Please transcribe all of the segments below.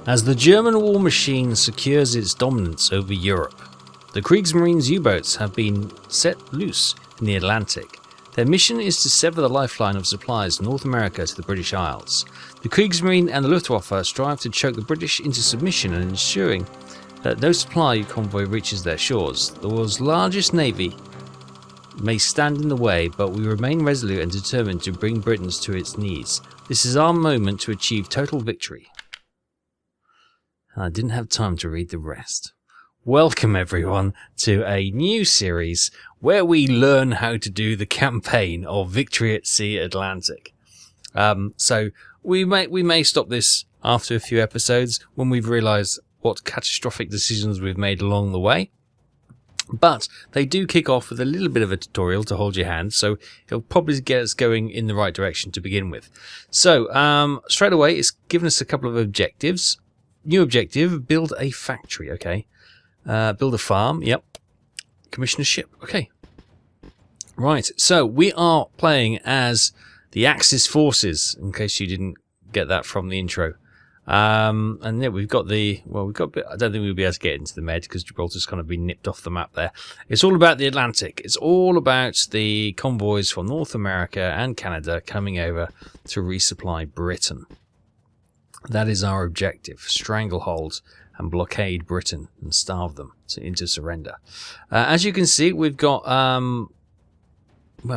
As the German war machine secures its dominance over Europe, the Kriegsmarine's U-boats have been set loose in the Atlantic. Their mission is to sever the lifeline of supplies from North America to the British Isles. The Kriegsmarine and the Luftwaffe strive to choke the British into submission and ensuring that no supply convoy reaches their shores. The world's largest navy may stand in the way, but we remain resolute and determined to bring Britain to its knees. This is our moment to achieve total victory. I didn't have time to read the rest. Welcome everyone to a new series where we learn how to do the campaign of Victory at Sea Atlantic. So we may stop this after a few episodes when we've realised what catastrophic decisions we've made along the way. But they do kick off with a little bit of a tutorial to hold your hand, so it'll probably get us going in the right direction to begin with. So straight away, it's given us a couple of objectives. New objective, build a factory, okay. Build a farm, yep. Commission a ship, okay. Right, so we are playing as the Axis forces, in case you didn't get that from the intro. And yeah, we've got I don't think we'll be able to get into the Med because Gibraltar's kind of been nipped off the map there. It's all about the Atlantic. It's all about the convoys from North America and Canada coming over to resupply Britain. That is our objective. Stranglehold and blockade Britain and starve them into surrender. As you can see, we've got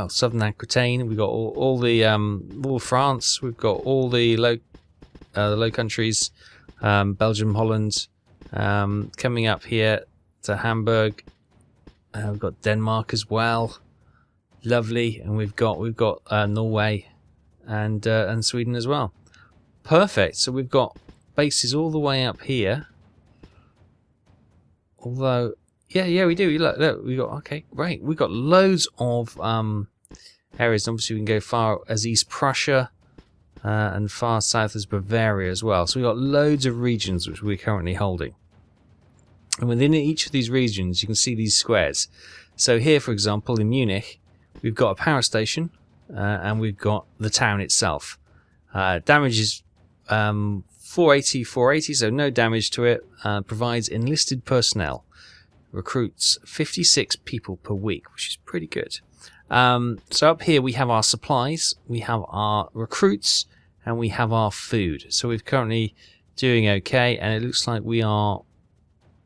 southern Aquitaine. We've got all France. We've got all the Low Countries, Belgium, Holland, coming up here to Hamburg. We've got Denmark as well, lovely, and we've got Norway and Sweden as well. Perfect. So we've got bases all the way up here. Although, yeah, we do. Look, we got great. We've got loads of areas. Obviously, we can go far as East Prussia. And far south as Bavaria as well. So we've got loads of regions which we're currently holding. And within each of these regions, you can see these squares. So here, for example, in Munich, we've got a power station and we've got the town itself. Damage is 480, so no damage to it. Provides enlisted personnel. Recruits 56 people per week, which is pretty good. So up here we have our supplies, we have our recruits, and we have our food. So we're currently doing okay, and it looks like we are,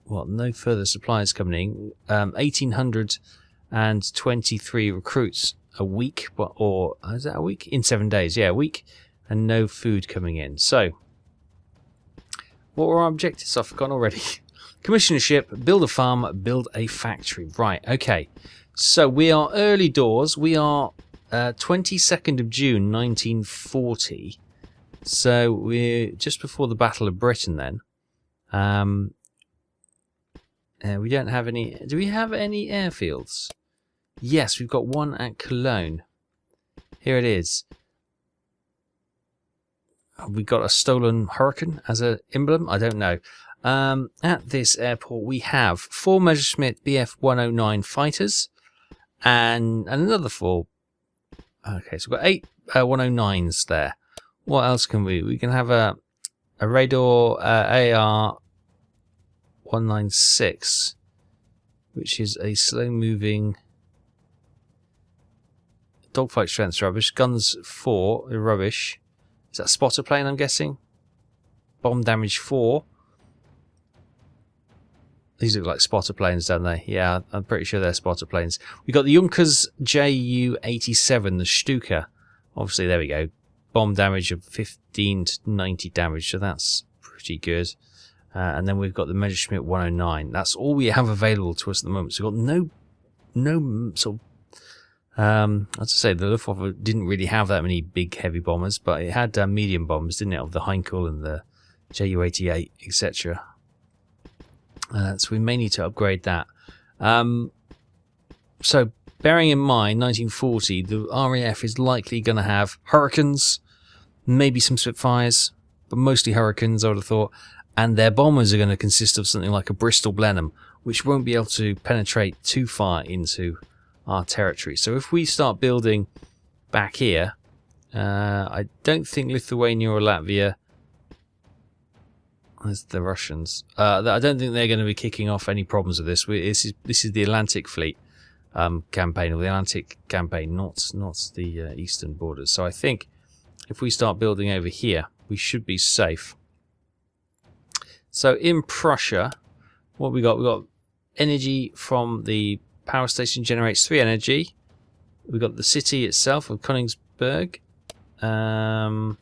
no further supplies coming in. 1,823 recruits a week, or is that a week? In 7 days, yeah, a week, and no food coming in. So, what were our objectives? I've forgotten already. Commission a ship, build a farm, build a factory. Right, okay. So we are early doors. We are 22nd of June 1940. So we're just before the Battle of Britain then. We don't have any... Do we have any airfields? Yes, we've got one at Cologne. Here it is. We got a stolen Hurricane as an emblem? I don't know. At this airport we have 4 Messerschmitt Bf 109 fighters. And another 4. Okay, so we've got 8 109s there. What else can we? We can have a Radar AR 196, which is a slow-moving dogfight strength rubbish. Guns 4, rubbish. Is that a spotter plane, I'm guessing? Bomb damage 4. These look like spotter planes, don't they? Yeah, I'm pretty sure they're spotter planes. We've got the Junkers Ju-87, the Stuka. Obviously, there we go. Bomb damage of 15 to 90 damage, so that's pretty good. And then we've got the Messerschmitt 109. That's all we have available to us at the moment. So we've got no sort of... as I say, the Luftwaffe didn't really have that many big, heavy bombers, but it had medium bombers, didn't it? Of the Heinkel and the Ju-88, etc. So we may need to upgrade that. So bearing in mind 1940, the RAF is likely going to have Hurricanes, maybe some Spitfires, but mostly Hurricanes, I would have thought. And their bombers are going to consist of something like a Bristol Blenheim, which won't be able to penetrate too far into our territory. So if we start building back here, I don't think Lithuania or Latvia There's the Russians. I don't think they're going to be kicking off any problems with this. This is the Atlantic Fleet campaign, or the Atlantic campaign, not the eastern borders. So I think if we start building over here, we should be safe. So in Prussia, what we got? We got energy from the power station generates 3 energy. We've got the city itself of Königsberg, 8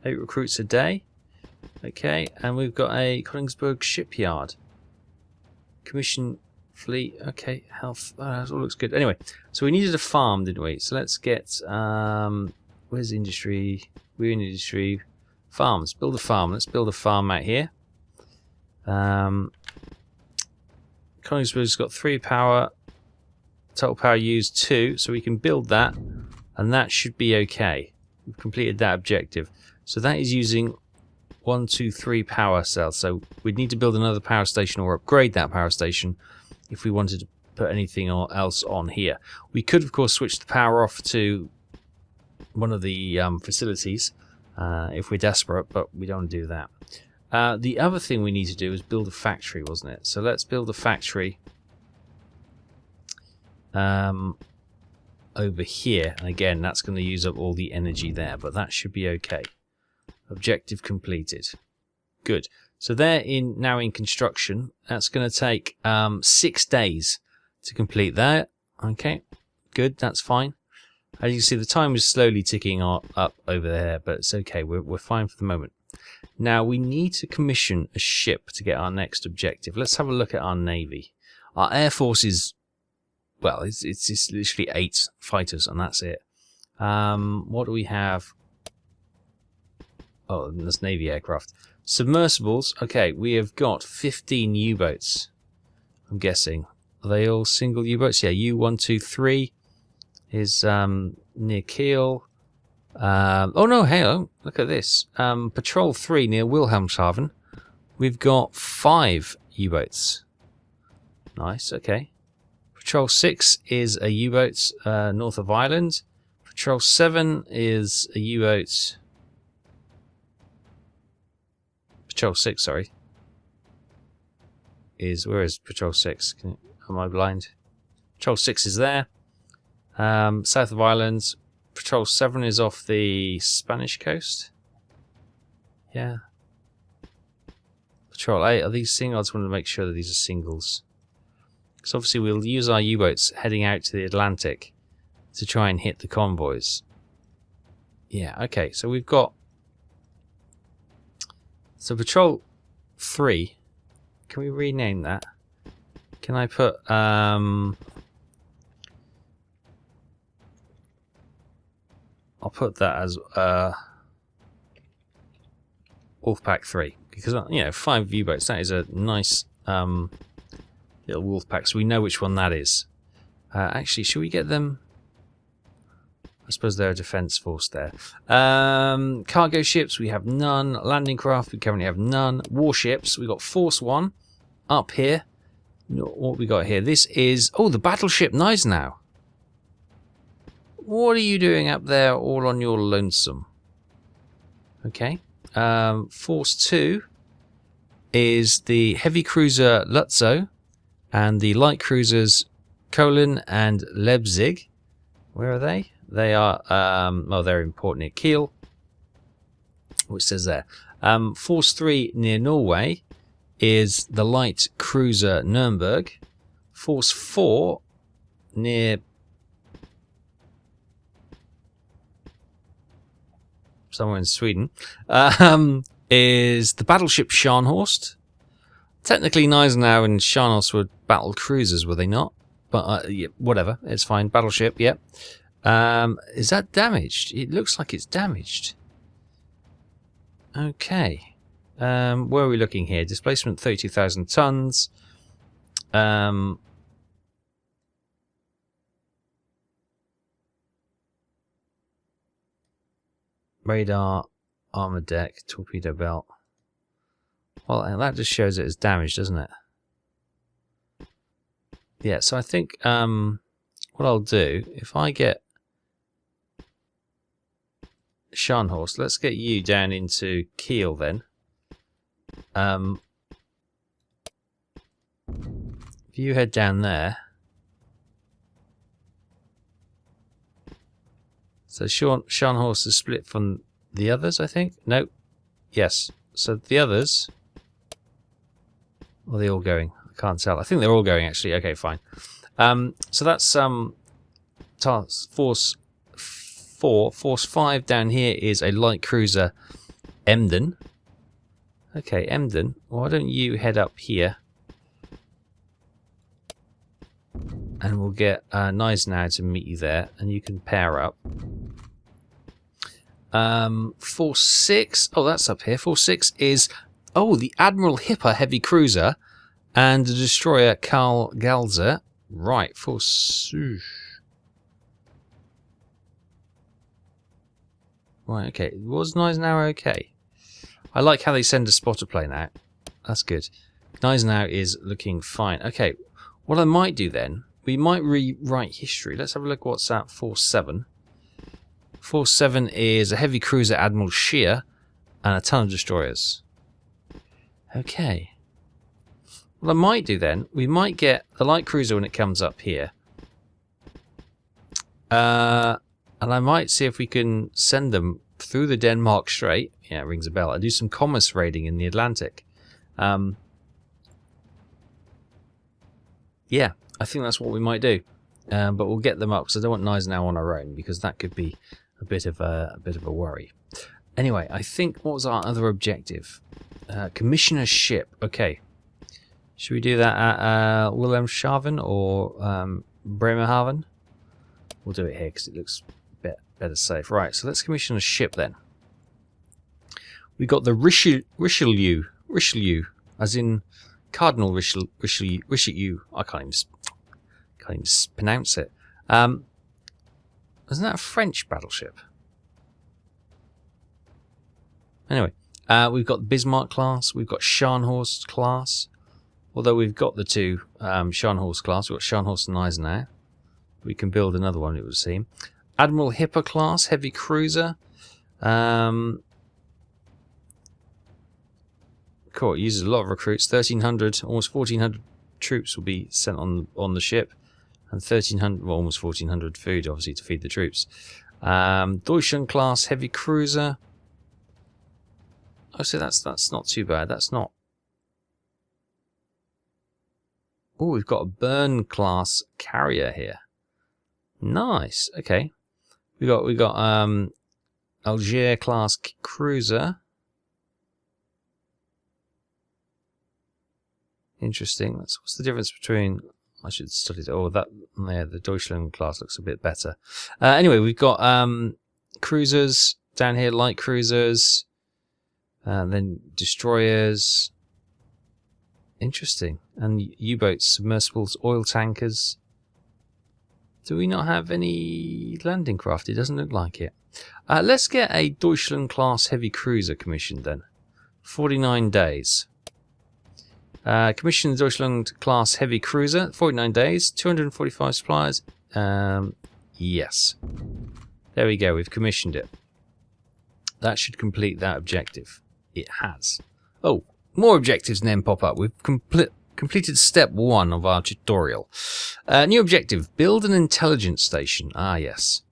recruits a day. Okay, and we've got a Königsberg shipyard. Commission fleet. Okay, health. That all looks good. Anyway, so we needed a farm, didn't we? So let's get. Where's industry? We're in industry. Farms. Build a farm. Let's build a farm out here. Königsberg's got 3 power. Total power used 2, so we can build that, and that should be okay. We've completed that objective. So that is using 1, 2, 3 power cells. So we'd need to build another power station or upgrade that power station if we wanted to put anything else on here. We could, of course, switch the power off to one of the facilities if we're desperate, but we don't do that. The other thing we need to do is build a factory, wasn't it? So let's build a factory over here. And again, that's going to use up all the energy there, but that should be okay. Objective completed. Good. So they're now in construction. That's going to take 6 days to complete that. Okay, good. That's fine. As you can see, the time is slowly ticking up over there, but it's okay. We're fine for the moment. Now we need to commission a ship to get our next objective. Let's have a look at our navy. Our air force is, well, it's literally 8 fighters, and that's it. What do we have? Oh, that's Navy aircraft. Submersibles. Okay, we have got 15 U-boats. I'm guessing. Are they all single U-boats? Yeah, U-123 is near Kiel. Oh no, hey, look at this. Patrol 3 near Wilhelmshaven. We've got 5 U-boats. Nice, okay. Patrol 6 is a U-boat north of Ireland. Patrol 7 is a U-boat... Patrol 6, sorry. Where is Patrol 6? Am I blind? Patrol 6 is there. South of Ireland. Patrol 7 is off the Spanish coast. Yeah. Patrol 8, are these singles? I just wanted to make sure that these are singles. Because obviously we'll use our U-boats heading out to the Atlantic to try and hit the convoys. Yeah, okay, so we've got... So Patrol 3, can we rename that? Can I put I'll put that as Wolfpack 3, because 5 U-boats, that is a nice little Wolfpack, so we know which one that is. Actually, should we get them? I suppose they're a defense force there. Cargo ships, we have none. Landing craft, we currently have none. Warships, we got Force 1 up here. What we got here? This is... Oh, the battleship Gneisenau. What are you doing up there all on your lonesome? Okay. Force 2 is the heavy cruiser Lutzow and the light cruisers Kolin and Leipzig. Where are they? They are, they're in port near Kiel, which says there. Force 3 near Norway is the light cruiser Nuremberg. Force 4 near somewhere in Sweden is the battleship Scharnhorst. Technically, Gneisenau and Scharnhorst were battle cruisers, were they not? But yeah, whatever, it's fine. Battleship, yep. Is that damaged? It looks like it's damaged. Okay. Where are we looking here? Displacement 32,000 tons. Radar, armor deck, torpedo belt. Well, and that just shows it as damaged, doesn't it? Yeah, so I think what I'll do, if I get Scharnhorst, let's get you down into Kiel then. If you head down there, so Scharnhorst is split from the others, I think. No, yes. So the others, are they all going? I can't tell. I think they're all going actually. Okay, fine. So that's task force 4. Force 5 down here is a light cruiser, Emden. Okay, Emden. Why don't you head up here? And we'll get Gneisenau to meet you there, and you can pair up. Force 6. Oh, that's up here. Force 6 is the Admiral Hipper heavy cruiser and the destroyer Karl Galzer. Right, Force. Right, okay. Was Gneisenau okay? I like how they send a spotter plane out. That's good. Gneisenau is looking fine. Okay, what I might do then, we might rewrite history. Let's have a look what's at Force 7. Force 7 is a heavy cruiser Admiral Scheer and a ton of destroyers. Okay. What I might do then, we might get the light cruiser when it comes up here. And I might see if we can send them through the Denmark Strait. Yeah, it rings a bell. I do some commerce raiding in the Atlantic. Yeah, I think that's what we might do. But we'll get them up because I don't want Gneisenau on our own because that could be a bit of a worry. Anyway, I think what was our other objective? Commission a ship. Okay. Should we do that at Wilhelmshaven or Bremerhaven? We'll do it here because it looks better safe. Right, so let's commission a ship then. We got the Richelieu, as in Cardinal Richelieu. I can't even pronounce it. Isn't that a French battleship? Anyway, we've got Bismarck class, we've got Scharnhorst class. Although we've got the two Scharnhorst class, we've got Scharnhorst and Gneisenau. We can build another one, it would seem. Admiral Hipper class, heavy cruiser. Cool, it uses a lot of recruits. 1,300, almost 1,400 troops will be sent on the ship. And 1,300, well, almost 1,400 food, obviously, to feed the troops. Deutschland class, heavy cruiser. Oh, so that's not too bad. That's not. Oh, we've got a Bern class carrier here. Nice. Okay. We got Algiers class cruiser. Interesting. What's the difference between? I should study it. Oh, that there. The Deutschland class looks a bit better. Anyway, we've got cruisers down here, light cruisers, then destroyers. Interesting. And U-boats, submersibles, oil tankers. Do we not have any landing craft? It doesn't look like it. Let's get a Deutschland class heavy cruiser commissioned then. 49 days. Commission the Deutschland class heavy cruiser. 49 days. 245 suppliers. Yes. There we go. We've commissioned it. That should complete that objective. It has. Oh, more objectives then pop up. We've completed step 1 of our tutorial. New objective. Build an intelligence station. Ah, yes.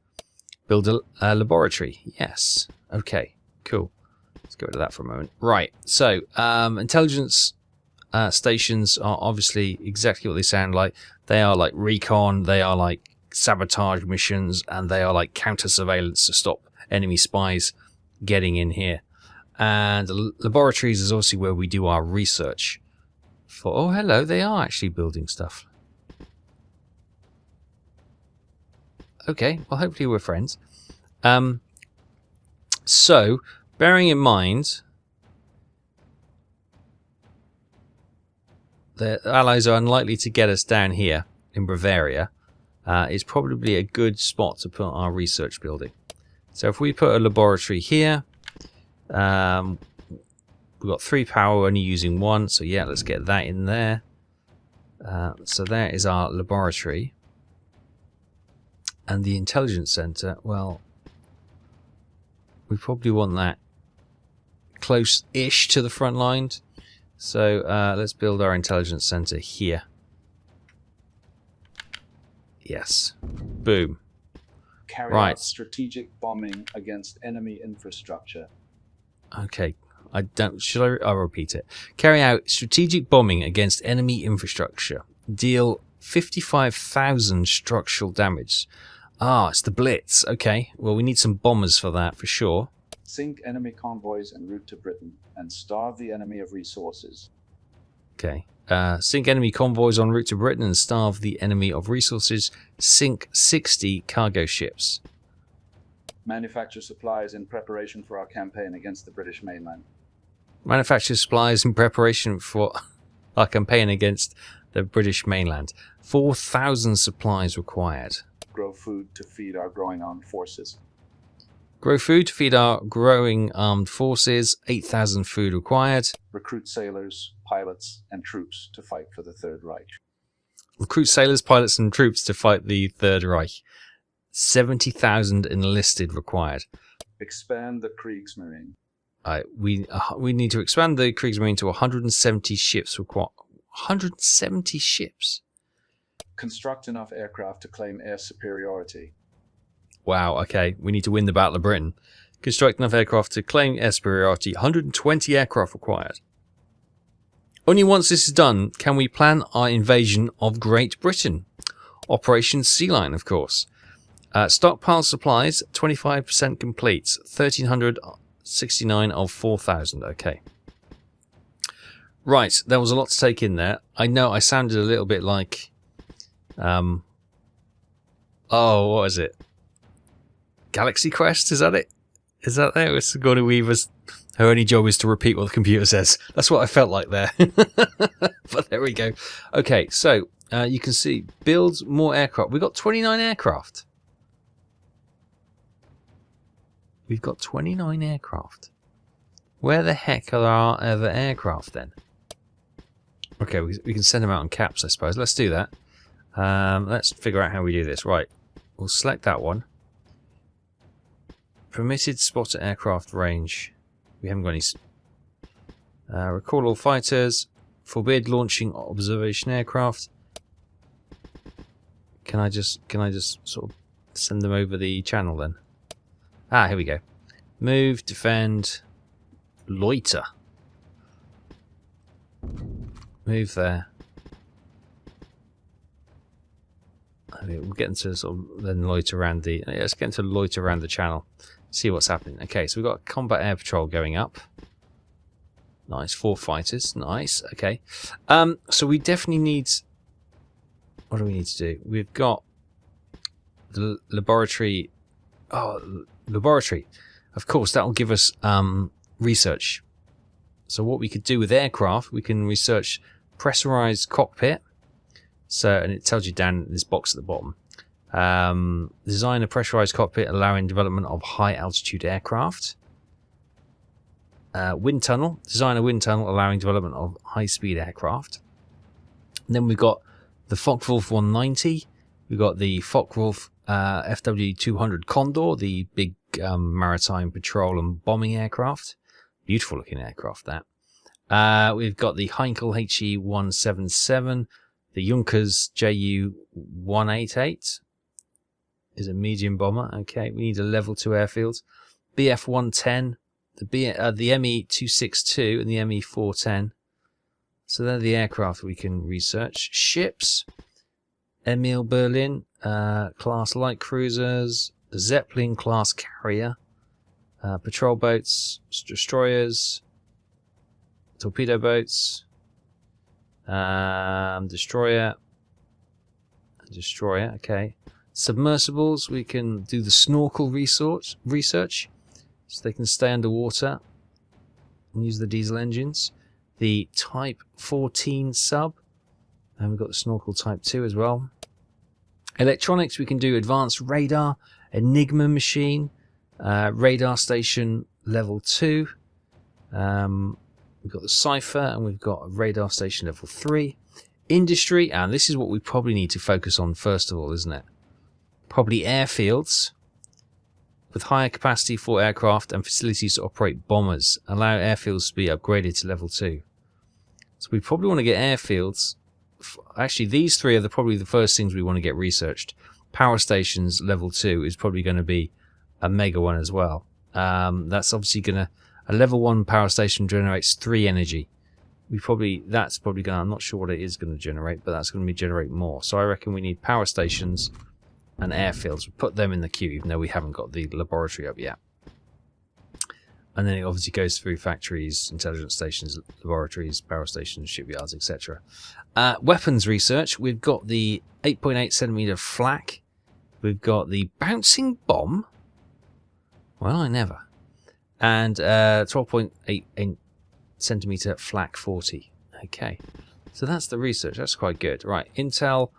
Build a laboratory. Yes. Okay, cool. Let's go to that for a moment. Right, so intelligence stations are obviously exactly what they sound like. They are like recon, they are like sabotage missions, and they are like counter-surveillance to stop enemy spies getting in here. And laboratories is obviously where we do our research. Oh, hello, they are actually building stuff. Okay, well, hopefully we're friends. So, bearing in mind the Allies are unlikely to get us down here in Bavaria, it's probably a good spot to put our research building. So if we put a laboratory here, we've got 3 power, only using 1, so yeah, let's get that in there. So there is our laboratory. And the intelligence center, well, we probably want that close-ish to the front line. So let's build our intelligence center here. Yes. Boom. Carry out strategic bombing against enemy infrastructure. Okay. I don't. Should I? I'll repeat it. Carry out strategic bombing against enemy infrastructure. Deal 55,000 structural damage. Ah, it's the Blitz. Okay. Well, we need some bombers for that for sure. Sink enemy convoys en route to Britain and starve the enemy of resources. Okay. Sink enemy convoys en route to Britain and starve the enemy of resources. Sink 60 cargo ships. Manufacture supplies in preparation for our campaign against the British mainland. Manufacture supplies in preparation for our campaign against the British mainland. 4,000 supplies required. Grow food to feed our growing armed forces. Grow food to feed our growing armed forces. 8,000 food required. Recruit sailors, pilots, and troops to fight for the Third Reich. Recruit sailors, pilots, and troops to fight the Third Reich. 70,000 enlisted required. Expand the Kriegsmarine. We need to expand the Kriegsmarine to 170 ships. 170 ships. Construct enough aircraft to claim air superiority. Wow, okay. We need to win the Battle of Britain. Construct enough aircraft to claim air superiority. 120 aircraft required. Only once this is done can we plan our invasion of Great Britain. Operation Sea Lion, of course. Stockpile supplies, 25% complete. 1,369 of 4,000. Okay. Right, there was a lot to take in there. I know I sounded a little bit like... oh, what is it? Galaxy Quest, is that it? Is that there? Sigourney Weaver's, her only job is to repeat what the computer says. That's what I felt like there. But there we go. Okay, so you can see, build more aircraft. We've got 29 aircraft. We've got 29 aircraft. Where the heck are our other aircraft then? Okay, we can send them out on caps, I suppose. Let's do that. Let's figure out how we do this. Right, we'll select that one. Permitted spotter aircraft range. We haven't got any. Recall all fighters. Forbid launching observation aircraft. Can I just sort of send them over the channel then? Ah, here we go. Move, defend, loiter. Move there. We'll get into sort of then loiter around the. Let's get into loiter around the channel. See what's happening. Okay, so we've got combat air patrol going up. Nice, 4 fighters. Nice. Okay. So we definitely need. What do we need to do? We've got the laboratory. Oh, laboratory. Of course, that will give us research. So what we could do with aircraft, we can research pressurized cockpit. So, and it tells you down in this box at the bottom. Design a pressurized cockpit allowing development of high altitude aircraft. Wind tunnel. Design a wind tunnel allowing development of high speed aircraft. And then we've got the Focke-Wulf 190. We've got the Focke-Wulf FW200 Condor, the big maritime patrol and bombing aircraft. Beautiful looking aircraft, that. We've got the Heinkel HE177, the Junkers JU188 is a medium bomber. Okay, we need a level 2 airfield. BF110, the ME262 and the ME410. So they're the aircraft we can research. Ships, Emil Berlin class light cruisers, Zeppelin class carrier, patrol boats, destroyers, torpedo boats, destroyer, okay. Submersibles, we can do the snorkel research, so they can stay underwater and use the diesel engines. The Type 14 sub, and we've got the snorkel Type 2 as well. Electronics, we can do advanced radar, Enigma machine, radar station level 2. We've got the Cypher, and we've got a radar station level 3. Industry, and this is what we probably need to focus on first of all, isn't it? Probably airfields with higher capacity for aircraft and facilities to operate bombers. Allow airfields to be upgraded to level 2. So we probably want to get airfields. Actually, these three are probably the first things we want to get researched. Power stations level 2 is probably going to be a mega one as well. That's obviously going to... A level 1 power station generates 3 energy. That's probably going to... I'm not sure what it is going to generate, but that's going to generate more. So I reckon we need power stations and airfields. We'll put them in the queue, even though we haven't got the laboratory up yet. And then it obviously goes through factories, intelligence stations, laboratories, power stations, shipyards, etc. Weapons research. We've got the 8.8 centimeter flak. We've got the bouncing bomb. Well, I never. And 12.8 centimeter flak 40. Okay. So that's the research. That's quite good. Right. Intel.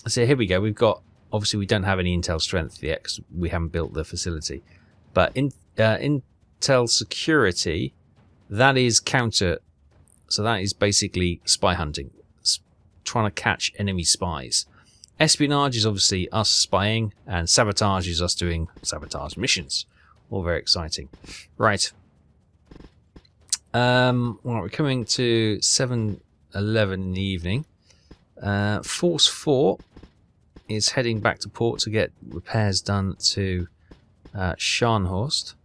So here we go. We've got... Obviously, we don't have any Intel strength yet because we haven't built the facility. But Intel security, that is counter. So that is basically spy hunting. Trying to catch enemy spies. Espionage is obviously us spying. And sabotage is us doing sabotage missions. All very exciting. Right. Well, we're coming to 7:11 in the evening. Force 4 is heading back to port to get repairs done to Scharnhorst.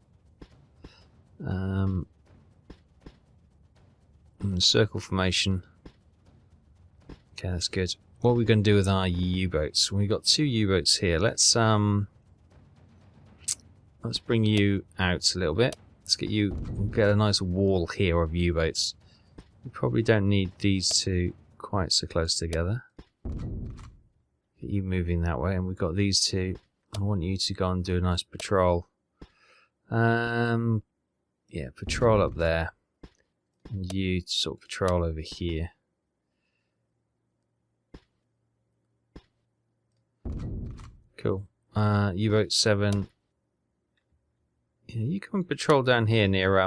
Circle formation. Okay, that's good. What are we going to do with our U-boats? We've got 2 U-boats here. Let's bring you out a little bit. Let's get you. We'll get a nice wall here of U-boats. We probably don't need these 2 quite so close together. Get you moving that way, and we've got these 2. I want you to go and do a nice patrol. Yeah, patrol up there, and you sort of patrol over here. Cool. U-boat 7. Yeah, you come and patrol down here near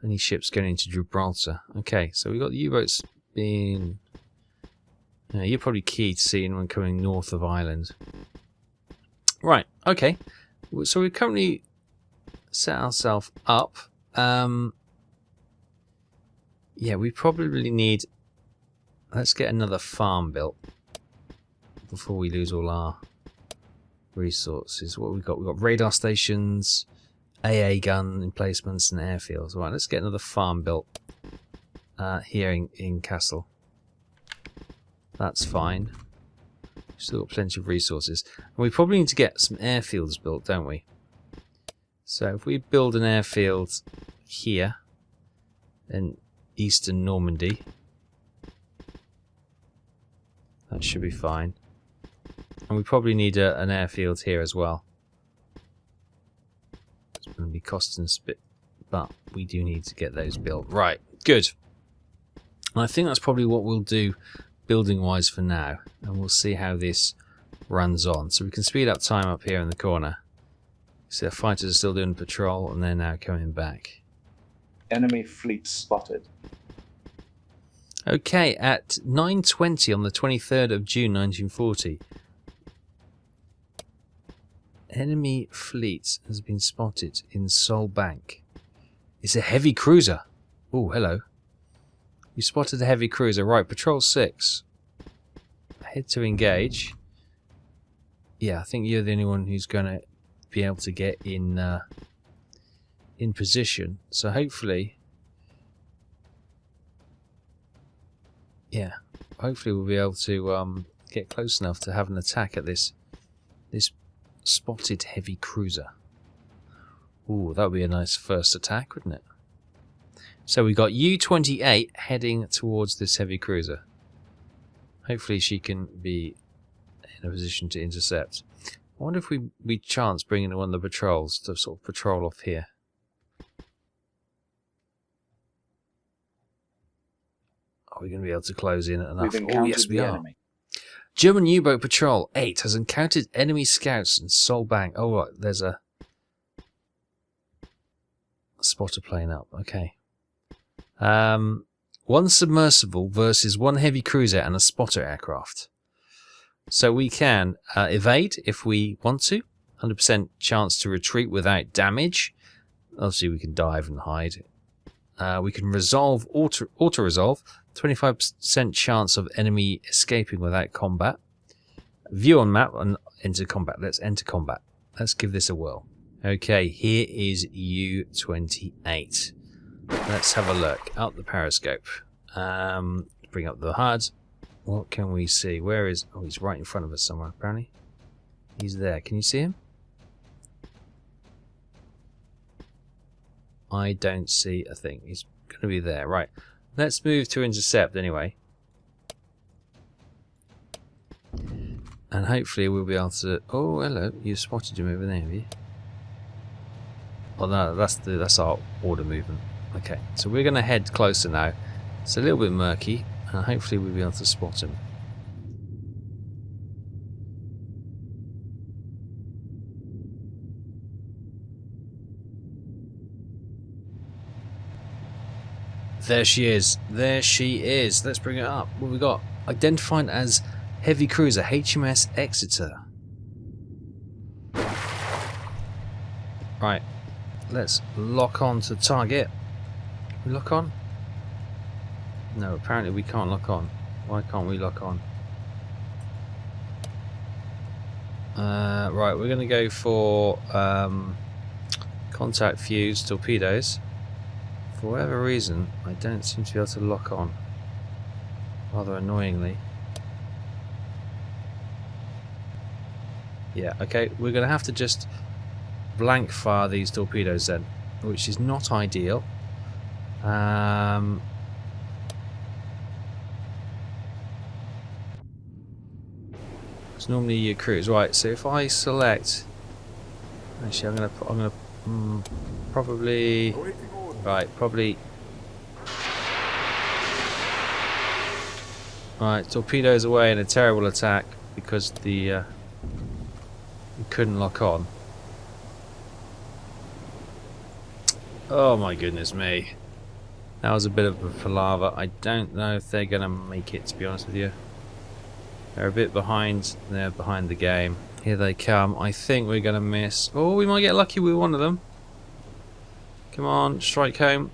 any ships going into Gibraltar. Okay, so we've got the U-boats being... you're probably key to seeing when coming north of Ireland. Right, okay. So we've currently set ourselves up. Yeah, we probably need... Let's get another farm built before we lose all our resources. What we've got? We've got radar stations, AA gun emplacements, and airfields. Right, let's get another farm built here in Castle. That's fine. Still got plenty of resources. And we probably need to get some airfields built, don't we? So if we build an airfield here in eastern Normandy, that should be fine. And we probably need an airfield here as well. It's going to be costing us a bit, but we do need to get those built. Right, good. And I think that's probably what we'll do building wise for now, and we'll see how this runs on. So we can speed up time up here in the corner. See, our fighters are still doing patrol, and they're now coming back. Enemy fleet spotted. Okay, at 9:20 on the 23rd of June 1940, enemy fleet has been spotted in Sol Bank. It's a heavy cruiser. Oh, hello. You spotted a heavy cruiser. Right, patrol 6. Head to engage. Yeah, I think you're the only one who's going to be able to get in position. So hopefully... Yeah, hopefully we'll be able to get close enough to have an attack at this spotted heavy cruiser. Ooh, that would be a nice first attack, wouldn't it? So we got U-28 heading towards this heavy cruiser. Hopefully she can be in a position to intercept. I wonder if we chance bringing in one of the patrols to sort of patrol off here. Are we going to be able to close in enough? Oh, yes, we are. Enemy. German U-boat patrol 8 has encountered enemy scouts in Sol Bank. Oh, right, there's a spotter plane up. Okay. One submersible versus one heavy cruiser and a spotter aircraft. So we can evade if we want to. 100% chance to retreat without damage. Obviously, we can dive and hide. We can resolve auto resolve. 25% chance of enemy escaping without combat. View on map and enter combat. Let's enter combat. Let's give this a whirl. Okay, here is U-28. Let's have a look. Out the periscope. Bring up the HUD. What can we see? Where is... Oh, he's right in front of us somewhere, apparently. He's there. Can you see him? I don't see a thing. He's going to be there. Right. Let's move to intercept anyway. And hopefully we'll be able to... Oh, hello. You spotted him over there, have you? Oh, no. That's our order movement. Okay. So we're going to head closer now. It's a little bit murky. And hopefully we'll be able to spot him. There she is. There she is. Let's bring it up. What have we got? Identified as heavy cruiser HMS Exeter. Right. Let's lock on to target. We lock on? No, apparently we can't lock on. Why can't we lock on? Right, we're going to go for contact fuse torpedoes. For whatever reason, I don't seem to be able to lock on. Rather annoyingly. Yeah, okay, we're going to have to just blank fire these torpedoes then, which is not ideal. It's normally your cruise, right? So if I select, actually, I'm gonna probably. Right, probably. Right, torpedoes away in a terrible attack because we couldn't lock on. Oh my goodness me. That was a bit of a palaver. I don't know if they're going to make it, to be honest with you. They're a bit behind. They're behind the game. Here they come. I think we're going to miss. Oh, we might get lucky with one of them. Come on, strike home.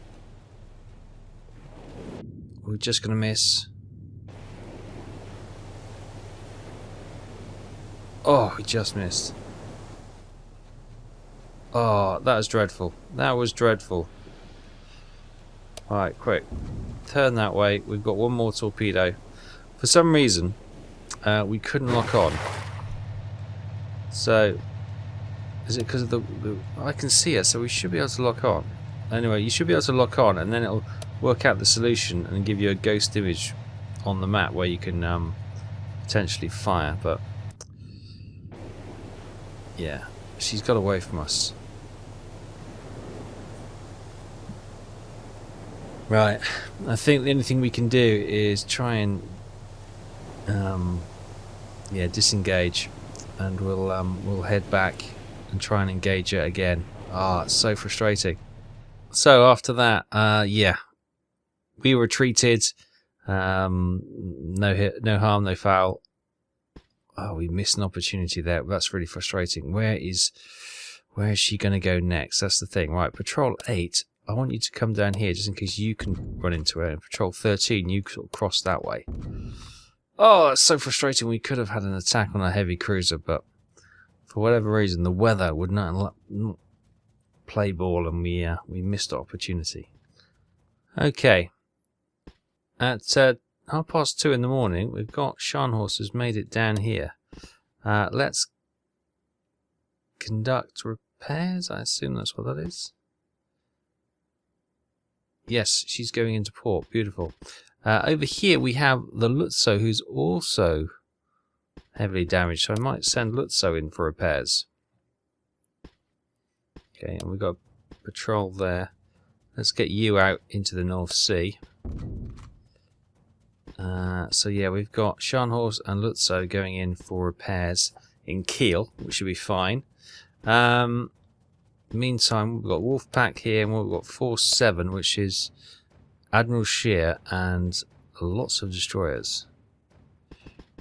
We're just going to miss. Oh, we just missed. Oh, that was dreadful. That was dreadful. Alright, quick. Turn that way. We've got one more torpedo. For some reason, we couldn't lock on. So, is it because of the... I can see it, so we should be able to lock on. Anyway, you should be able to lock on, and then it'll work out the solution and give you a ghost image on the map where you can potentially fire, but... Yeah, she's got away from us. Right, I think the only thing we can do is try and yeah, disengage, and we'll head back and try and engage it again. Ah, it's so frustrating. So after that, yeah, we retreated. No hit, no harm, no foul. Oh, we missed an opportunity there. That's really frustrating. Where is she going to go next? That's the thing. Right, Patrol 8, I want you to come down here just in case you can run into it. And Patrol 13, you sort of cross that way. Oh, it's so frustrating. We could have had an attack on a heavy cruiser, but for whatever reason, the weather would not play ball, and we missed the opportunity. Okay. At 2:30 in the morning, we've got Scharnhorst has made it down here. Let's conduct repairs. I assume that's what that is. Yes, she's going into port. Beautiful. Over here we have the Lutzow, who's also heavily damaged, so I might send Lutzow in for repairs. Okay, and we've got a patrol there. Let's get you out into the North Sea. So yeah, we've got Scharnhorst and Lutzow going in for repairs in Kiel, which should be fine. Meantime, we've got Wolfpack here, and we've got Force 7, which is Admiral Scheer and lots of destroyers.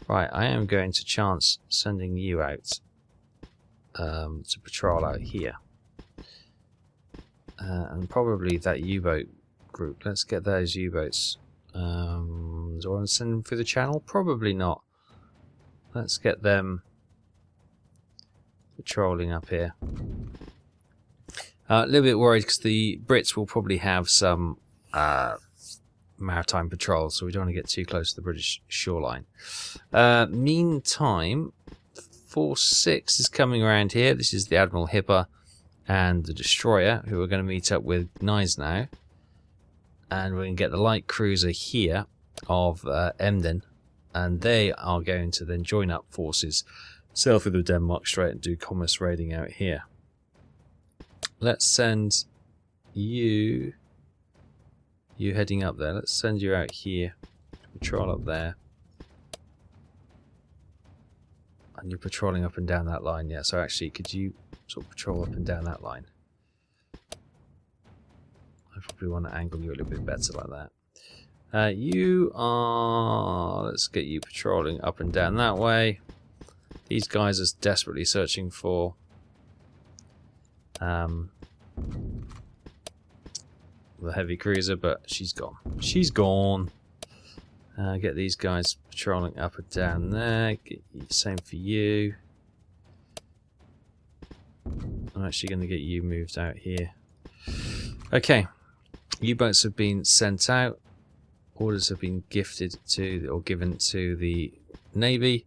Right, I am going to chance sending you out to patrol out here. And probably that U-boat group. Let's get those U-boats. Do I want to send them through the channel? Probably not. Let's get them patrolling up here. A little bit worried because the Brits will probably have some maritime patrol, so we don't want to get too close to the British shoreline. Meantime, Force 6 is coming around here. This is the Admiral Hipper and the Destroyer, who we're going to meet up with Gneis now. And we're going to get the light cruiser here of Emden, and they are going to then join up forces, sail through the Denmark Strait and do commerce raiding out here. Let's send you heading up there. Let's send you out here, patrol up there. And you're patrolling up and down that line, yeah. So actually, could you sort of patrol up and down that line? I probably want to angle you a little bit better like that. You are... Let's get you patrolling up and down that way. These guys are desperately searching for the heavy cruiser, but she's gone. She's gone. Get these guys patrolling up and down there. Same for you. I'm actually going to get you moved out here. Okay. U-boats have been sent out. Orders have been gifted to or given to the Navy.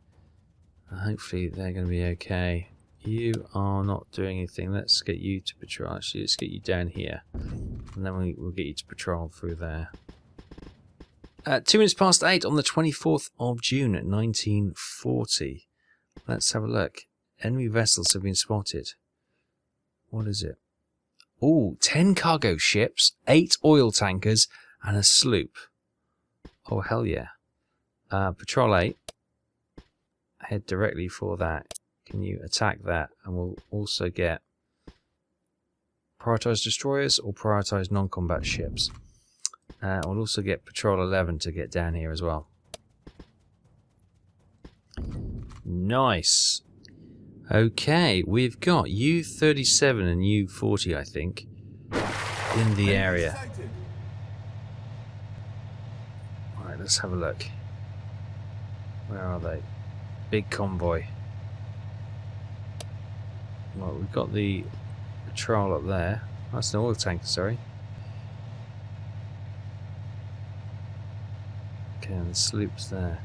Hopefully they're going to be okay. You are not doing anything. Let's get you to patrol. Actually, let's get you down here. And then we'll get you to patrol through there. 2 minutes past 8 on the 24th of June, 1940. Let's have a look. Enemy vessels have been spotted. What is it? Oh, 10 cargo ships, 8 oil tankers, and a sloop. Oh, hell yeah. Patrol 8. Head directly for that. Can you attack that? And we'll also get prioritized destroyers or prioritized non-combat ships. We'll also get Patrol 11 to get down here as well. Nice. Okay, we've got U-37 and U-40, I think, in the area. Alright, let's have a look. Where are they? Big convoy. Well, we've got the patrol up there. That's an oil tanker, sorry. Okay, and the sloop's there.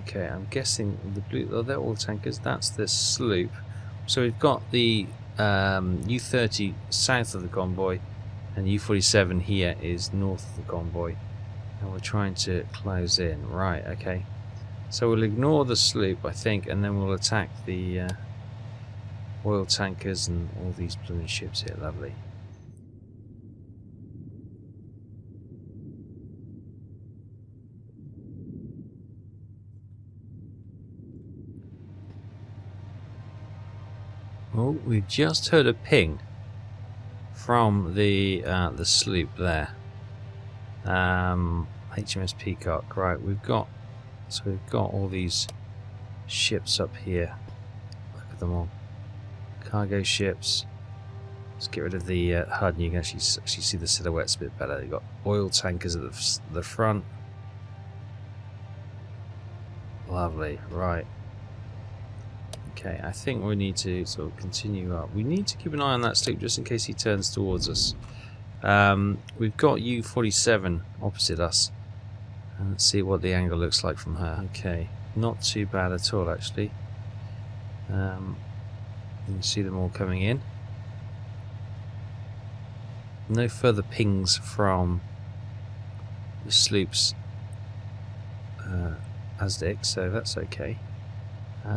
Okay, I'm guessing the blue... Oh, they're all tankers. That's the sloop. So we've got the U-30 south of the convoy, and U-47 here is north of the convoy. And we're trying to close in. Right, okay. So we'll ignore the sloop, I think, and then we'll attack the oil tankers and all these blooming ships here. Lovely. Oh, we've just heard a ping from the sloop there. HMS Peacock. Right, we've got all these ships up here. Look at them all. Cargo ships. Let's get rid of the HUD, and you can actually see the silhouettes a bit better. They've got oil tankers at the front. Lovely. Right. Okay, I think we need to sort of continue up. We need to keep an eye on that sloop just in case he turns towards us. We've got U-47 opposite us. And let's see what the angle looks like from her. Okay, not too bad at all actually. You can see them all coming in. No further pings from the sloops ASDIC, so that's okay.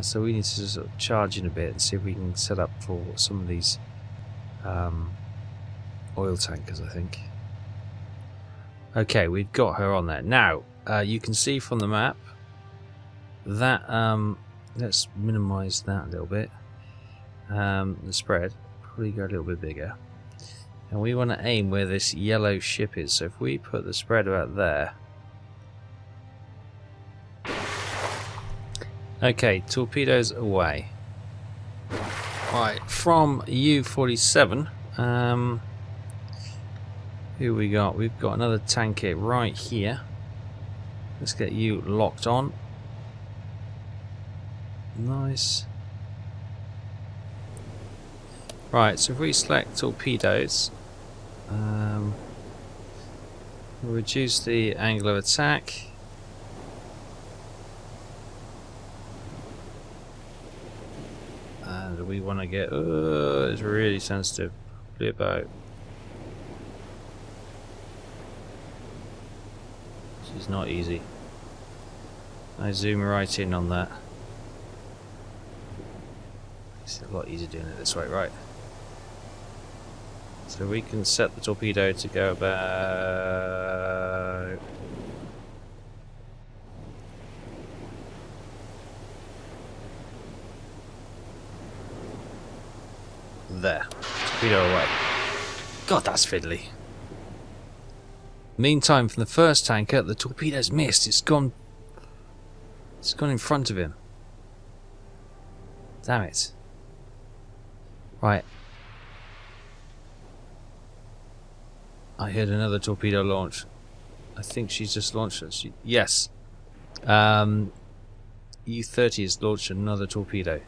So we need to sort of charge in a bit and see if we can set up for some of these oil tankers, I think. Okay, we've got her on there. Now, you can see from the map that, let's minimise that a little bit. The spread, probably go a little bit bigger. And we want to aim where this yellow ship is. So if we put the spread about there. Okay, torpedoes away. Right, from U-47, Who we got? We've got another tanker right here. Let's get you locked on. Nice. Right, so if we select torpedoes, we'll reduce the angle of attack. And we want to get... it's really sensitive. Probably about... This is not easy. I zoom right in on that. It's a lot easier doing it this way, right? So we can set the torpedo to go about... there. Torpedo away. God, that's fiddly. Meantime, from the first tanker, the torpedo's missed. It's gone in front of him. Damn it. Right. I heard another torpedo launch. I think she's just launched it. Yes. U-30 has launched another torpedo.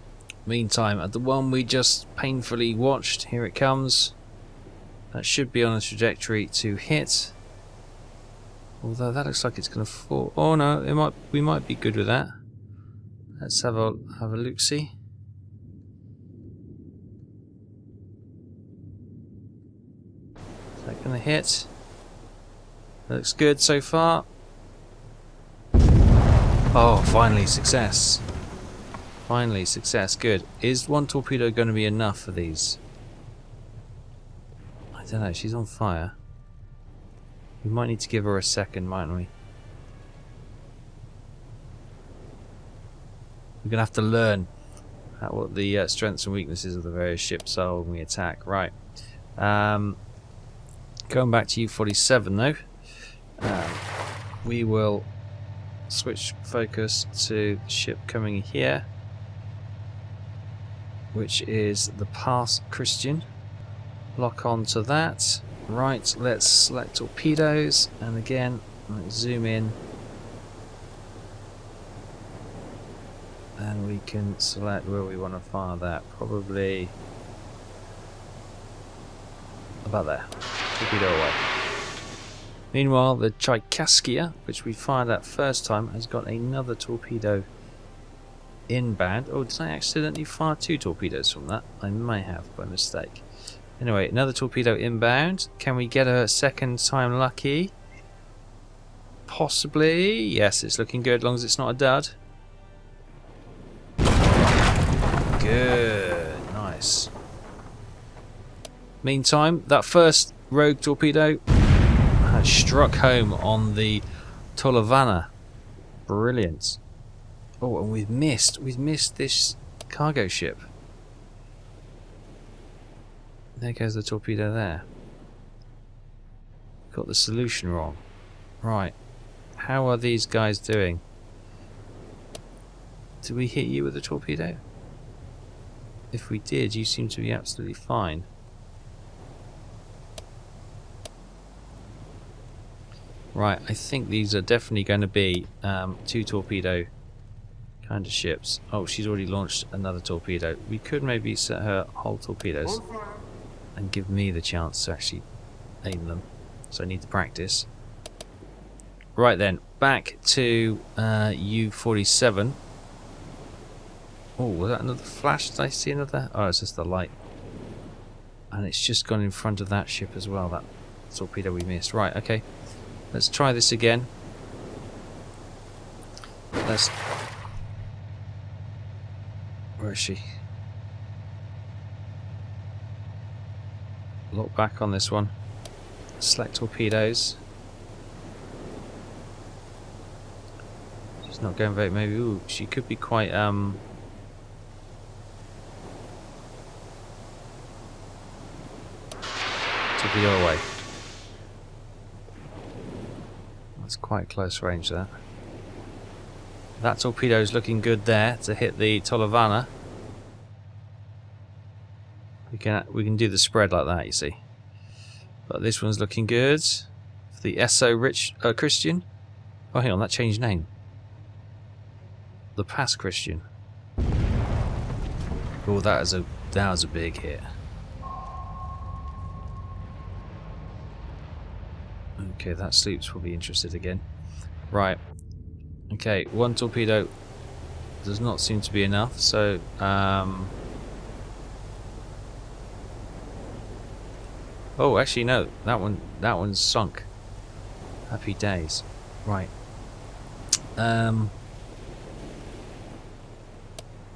Meantime, at the one we just painfully watched, here it comes. That should be on a trajectory to hit. Although that looks like it's going to fall. Oh no, we might be good with that. Let's have a look-see. Is that going to hit? Looks good so far. Oh, finally success. Finally success. Good. Is one torpedo going to be enough for these? I don't know. She's on fire. We might need to give her a second, mightn't we? We're going to have to learn what the strengths and weaknesses of the various ships are when we attack. Right. Going back to U-47 though. We will switch focus to the ship coming here, which is the Pass Christian. Lock on to that. Right, let's select torpedoes, and again, let's zoom in, and we can select where we want to fire that. Probably about there. Torpedo away. Meanwhile, the Tchaikovsky, which we fired at first time, has got another torpedo inbound. Oh, did I accidentally fire two torpedoes from that? I may have by mistake. Anyway, another torpedo inbound. Can we get a second time lucky? Possibly. Yes, it's looking good as long as it's not a dud. Good. Nice. Meantime, that first rogue torpedo has struck home on the Tolovana. Brilliant. Oh, and we've missed this cargo ship. There goes the torpedo there. Got the solution wrong. Right. How are these guys doing? Did we hit you with a torpedo? If we did, you seem to be absolutely fine. Right, I think these are definitely going to be two torpedo kind of ships. Oh, she's already launched another torpedo. We could maybe set her whole torpedoes and give me the chance to actually aim them. So I need to practice. Right then, back to U-47. Oh, was that another flash? Did I see another? Oh, it's just the light. And it's just gone in front of that ship as well, that torpedo we missed. Right, okay. Let's try this again. Where is she? Look back on this one. Select torpedoes. She's not going very... Maybe... Ooh, she could be quite... Torpedo away. That's quite close range there. That torpedo's looking good there to hit the Tolovana. We can do the spread like that, you see. But this one's looking good. For the SO Rich Christian. Oh, hang on, that changed name. The Pass Christian. Oh, that was a big hit. Okay, that sloop's probably interested again. Right. Okay, one torpedo does not seem to be enough, so oh, actually no, that one's sunk. Happy days. Right.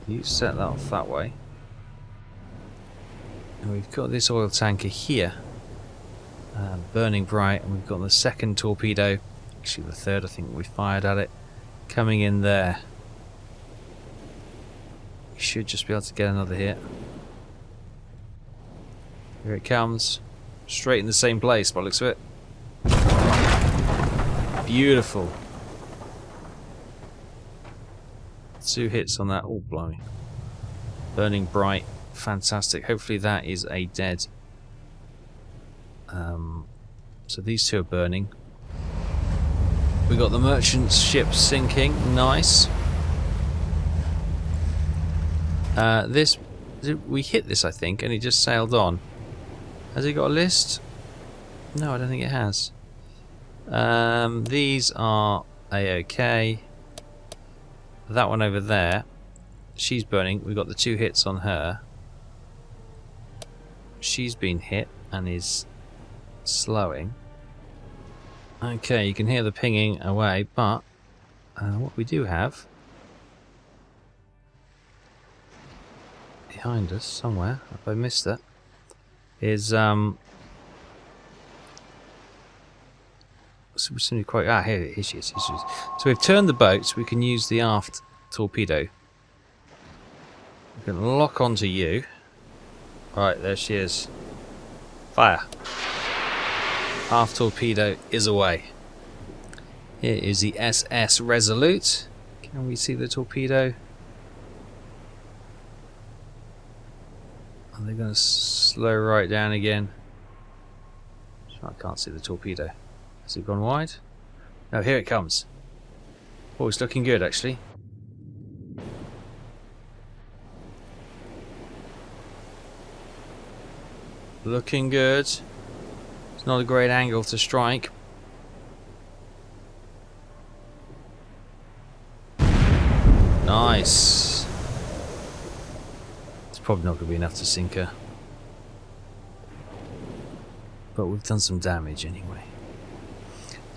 You set that off that way. And we've got this oil tanker here. Burning bright, and we've got the second torpedo, actually the third I think we fired at it, coming in there. We should just be able to get another hit. Here it comes, straight in the same place by the looks of it. Beautiful. 2 hits on that. Oh, blimey. Burning bright, fantastic. Hopefully that is a dead. So these two are burning. We got the merchant ship sinking. Nice. We hit this, I think, and it just sailed on. Has it got a list? No, I don't think it has. These are A-OK. That one over there, she's burning. We've got the 2 hits on her. She's been hit and is slowing. Okay, you can hear the pinging away, but what we do have behind us somewhere, if I missed it, is somebody quite here she is. So we've turned the boat so we can use the aft torpedo. We can lock onto you. Alright, there she is. Fire. Half torpedo is away. Here is the SS Resolute. Can we see the torpedo? Are they going to slow right down again? I can't see the torpedo. Has it gone wide? No, here it comes. Oh, it's looking good actually. Looking good. It's not a great angle to strike. Nice. It's probably not going to be enough to sink her. But we've done some damage anyway.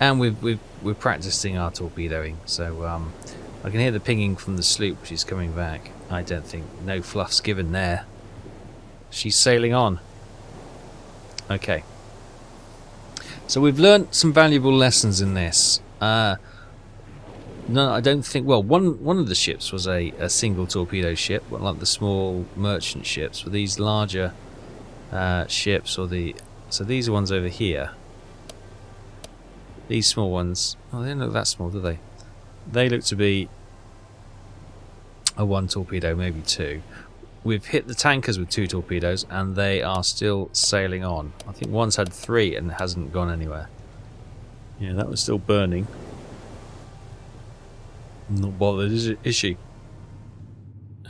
And we're practicing our torpedoing, so I can hear the pinging from the sloop which is coming back. I don't think no fluff's given there. She's sailing on. Okay. So we've learnt some valuable lessons in this. No, I don't think. Well, one of the ships was a single torpedo ship, like the small merchant ships. But these larger ships, so these are ones over here. These small ones. Oh, they don't look that small, do they? They look to be a 1 torpedo, maybe 2. We've hit the tankers with 2 torpedoes, and they are still sailing on. I think one's had 3 and hasn't gone anywhere. Yeah, that was still burning. Not bothered, is she?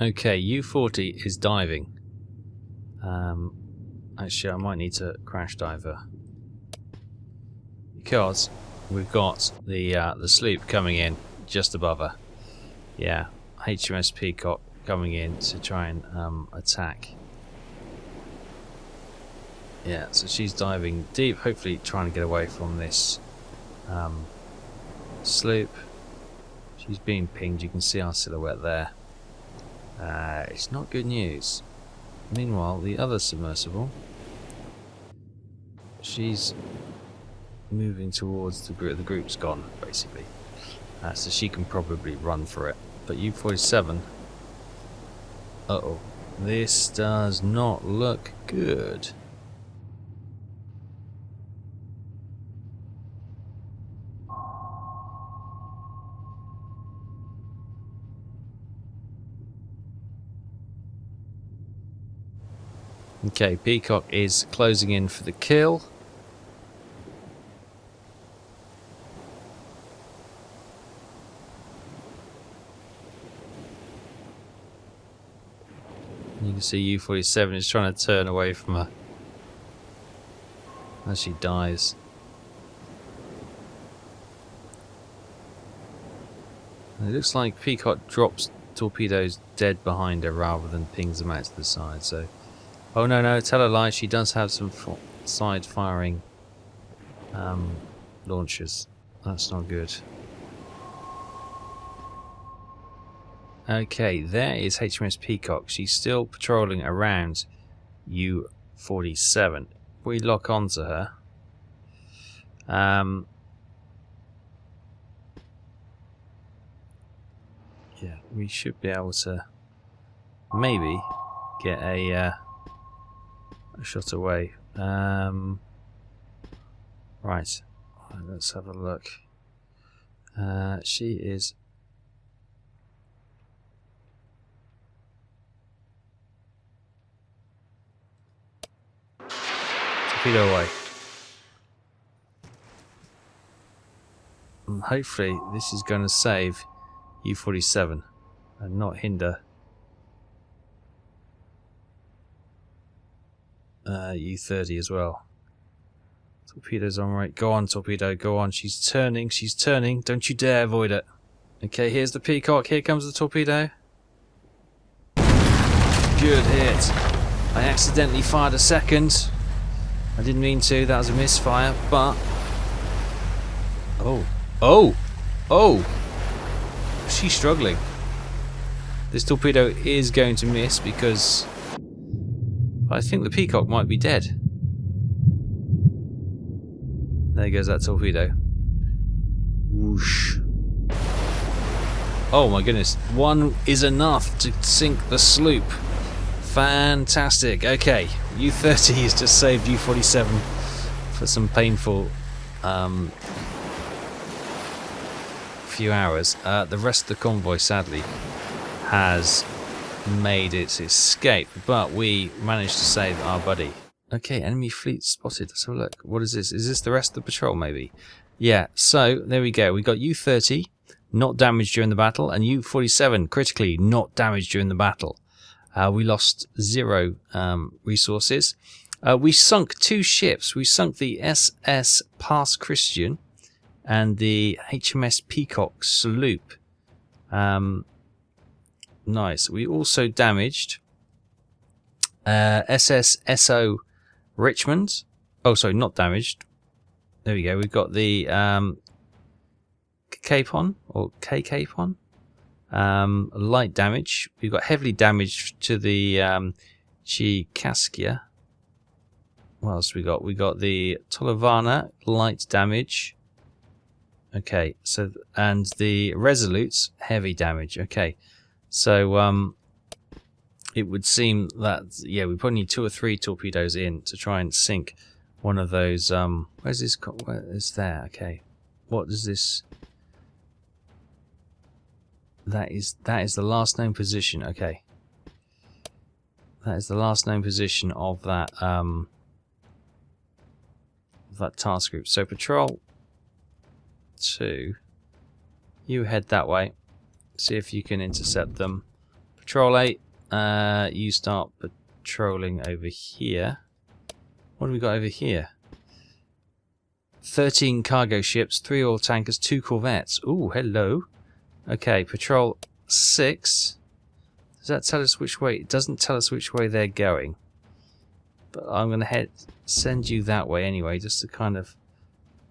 Okay, U-40 is diving. Actually, I might need to crash dive her, because we've got the sloop coming in just above her. Yeah, HMS Peacock coming in to try and attack. Yeah, so she's diving deep, hopefully trying to get away from this sloop. She's being pinged, you can see our silhouette there. It's not good news. Meanwhile, the other submersible, she's moving towards the group. The group's gone, basically. So she can probably run for it. But U-47... Uh-oh. This does not look good. Okay, Peacock is closing in for the kill. can see U-47 is trying to turn away from her as she dies. And it looks like Peacock drops torpedoes dead behind her rather than pings them out to the side. So, oh no, tell a lie. She does have some side firing launchers. That's not good. Okay, there is HMS Peacock. She's still patrolling around U-47. We lock onto her. Yeah, we should be able to maybe get a shot away. Right, let's have a look. She is. Torpedo away. And hopefully this is going to save U-47 and not hinder U-30 as well. Torpedo's on right. Go on, torpedo, go on. She's turning, Don't you dare avoid it. Okay, here's the Peacock. Here comes the torpedo. Good hit. I accidentally fired a second. I didn't mean to. That was a misfire, but... Oh! She's struggling. This torpedo is going to miss because I think the Peacock might be dead. There goes that torpedo. Whoosh. Oh my goodness. One is enough to sink the sloop. Fantastic. Okay. U-30 has just saved U-47 for some painful few hours. The rest of the convoy, sadly, has made its escape, but we managed to save our buddy. Okay, enemy fleet spotted. Let's have a look. What is this? Is this the rest of the patrol, maybe? Yeah, so there we go. We got U-30 not damaged during the battle, and U-47 critically not damaged during the battle. We lost 0 resources. We sunk 2 ships. We sunk the SS Pass Christian and the HMS Peacock sloop. Nice. We also damaged SS SO Richmond. Oh, sorry, not damaged. There we go. We've got the Capon or K-Capon. Light damage. We've got heavily damaged to the Chicaskia. What else we got? We got the Tolovana, light damage. Okay, so and the Resolutes, heavy damage. Okay, so it would seem that yeah, we probably need 2 or 3 torpedoes in to try and sink one of those. Where's this? Where is there? Okay, what does this? That is the last known position. Okay, that is the last known position of that task group. So patrol 2, you head that way. See if you can intercept them. Patrol 8, you start patrolling over here. What do we got over here? 13 cargo ships, 3 oil tankers, 2 corvettes. Ooh, hello. Okay, patrol 6. Does that tell us which way? It doesn't tell us which way they're going. But I'm going to send you that way anyway, just to kind of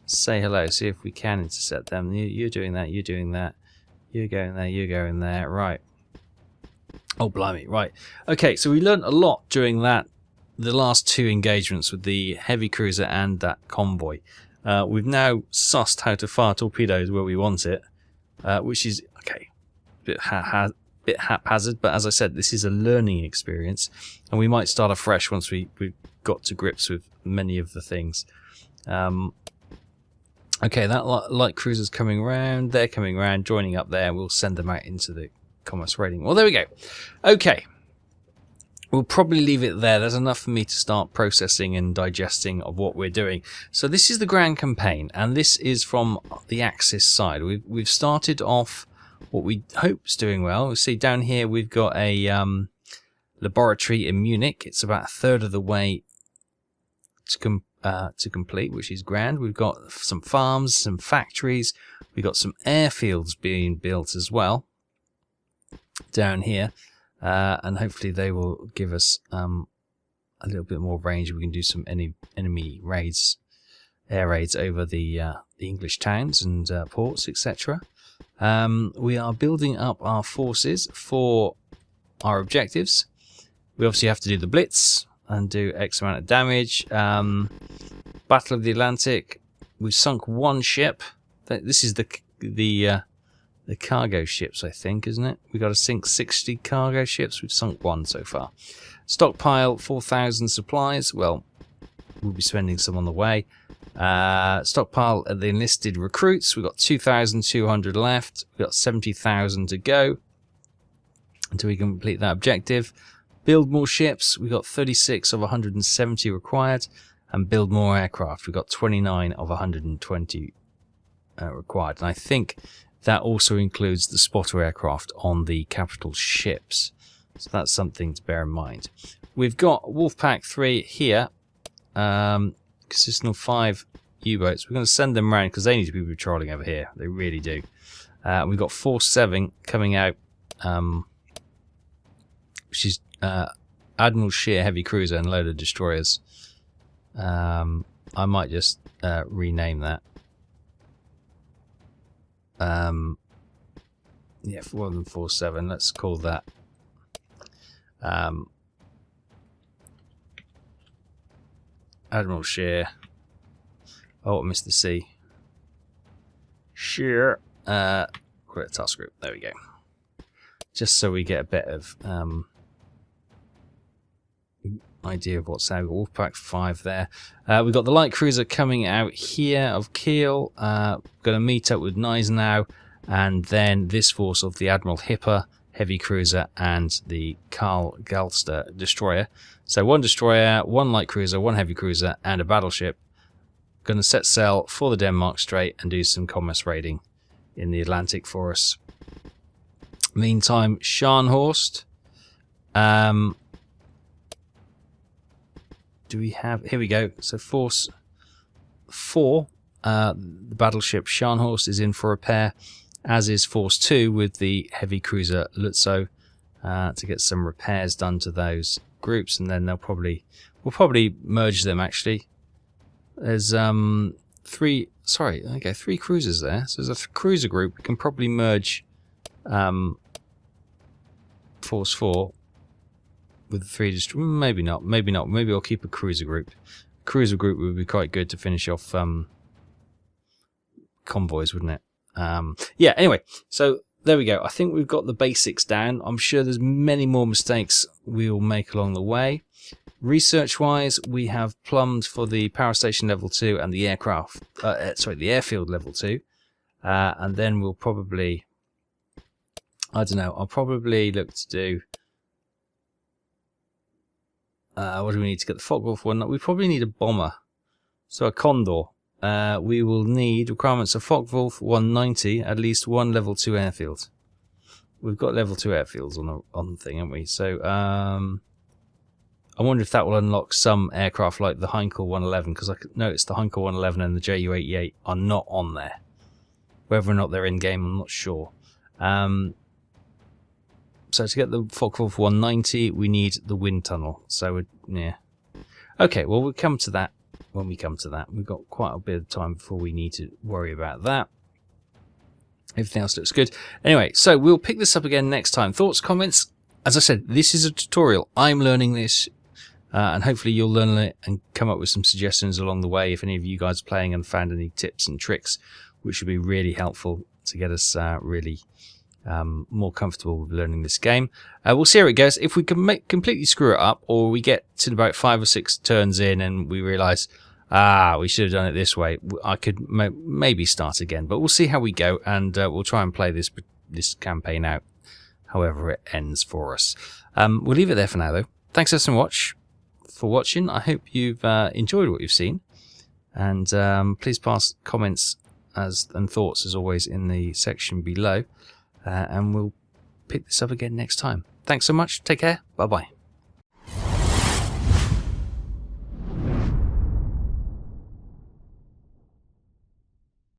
say hello, see if we can intercept them. You're doing that, you're doing that. You're going there, you're going there. Right. Oh, blimey. Right. Okay, so we learned a lot during the last 2 engagements with the heavy cruiser and that convoy. We've now sussed how to fire torpedoes where we want it, which is, okay, a bit haphazard, but as I said, this is a learning experience, and we might start afresh once we've got to grips with many of the things. Okay, that light cruiser's coming around. They're coming around, joining up there. We'll send them out into the commerce raiding. Well, there we go. Okay. We'll probably leave it there. There's enough for me to start processing and digesting of what we're doing. So this is the Grand Campaign, and this is from the Axis side. We've started off what we hope is doing well. We see down here we've got a laboratory in Munich. It's about a third of the way to complete, which is grand. We've got some farms, some factories. We've got some airfields being built as well down here, and hopefully they will give us a little bit more range. We can do some enemy raids, air raids over the English towns and ports, etc. We are building up our forces for our objectives. We obviously have to do the Blitz and do X amount of damage. Battle of the Atlantic. We've sunk one ship. This is the cargo ships, I think, isn't it? We've got to sink 60 cargo ships. We've sunk one so far. Stockpile 4,000 supplies. Well, we'll be spending some on the way. Stockpile the enlisted recruits. We've got 2,200 left. We've got 70,000 to go until we complete that objective. Build more ships. We've got 36 of 170 required. And build more aircraft. We've got 29 of 120 required. And I think that also includes the spotter aircraft on the capital ships. So that's something to bear in mind. We've got Wolfpack 3 here. Consisting of 5 U-boats. We're going to send them around because they need to be patrolling over here. They really do. We've got Force 7 coming out, which is Admiral Scheer heavy cruiser and a load of destroyers. I might just rename that. Yeah, more than 47. Let's call that. Admiral Scheer. Oh, I missed the C. Scheer. Create a task group. There we go. Just so we get a bit of idea of what's there. We've got Wolfpack 5 there. We've got the light cruiser coming out here of Kiel. Going to meet up with Gneisenau, and then this force of the Admiral Hipper heavy cruiser and the Karl Galster destroyer. So 1 destroyer, 1 light cruiser, 1 heavy cruiser, and a battleship. Going to set sail for the Denmark Strait and do some commerce raiding in the Atlantic for us. Meantime, Scharnhorst. Do we have... Here we go. So Force 4, the battleship Scharnhorst is in for repair, as is Force 2 with the heavy cruiser Lutzow, to get some repairs done to those groups, and then we'll probably merge them actually. There's 3 cruisers there, so there's a cruiser group. We can probably merge Force 4 with 3 maybe not, maybe I'll keep a cruiser group. Cruiser group would be quite good to finish off convoys, wouldn't it? Yeah, anyway, so there we go. I think we've got the basics down. I'm sure there's many more mistakes we'll make along the way. Research-wise, we have plumbed for the power station level 2 and the the airfield level 2. And then we'll probably, I don't know, I'll probably look to do, what do we need to get the Focke-Wulf one? We probably need a bomber. So a Condor. We will need requirements of Focke-Wulf 190, at least 1 level 2 airfield. We've got level 2 airfields on the thing, haven't we? So I wonder if that will unlock some aircraft like the Heinkel 111, because I noticed the Heinkel 111 and the Ju-88 are not on there. Whether or not they're in game, I'm not sure. So to get the Focke-Wulf 190, we need the wind tunnel. So yeah. Okay, well we'll come to that when we come to that. We've got quite a bit of time before we need to worry about that. Everything else looks good. Anyway, so we'll pick this up again next time. Thoughts, comments? As I said, this is a tutorial. I'm learning this, and hopefully you'll learn it and come up with some suggestions along the way if any of you guys are playing and found any tips and tricks, which would be really helpful to get us really more comfortable with learning this game. We'll see how it goes. If we can completely screw it up, or we get to about 5 or 6 turns in and we realise, we should have done it this way, I could maybe start again. But we'll see how we go, and we'll try and play this campaign out however it ends for us. We'll leave it there for now, though. Thanks so much for watching. I hope you've enjoyed what you've seen, and please pass comments and thoughts as always in the section below. And we'll pick this up again next time. Thanks so much. Take care. Bye-bye.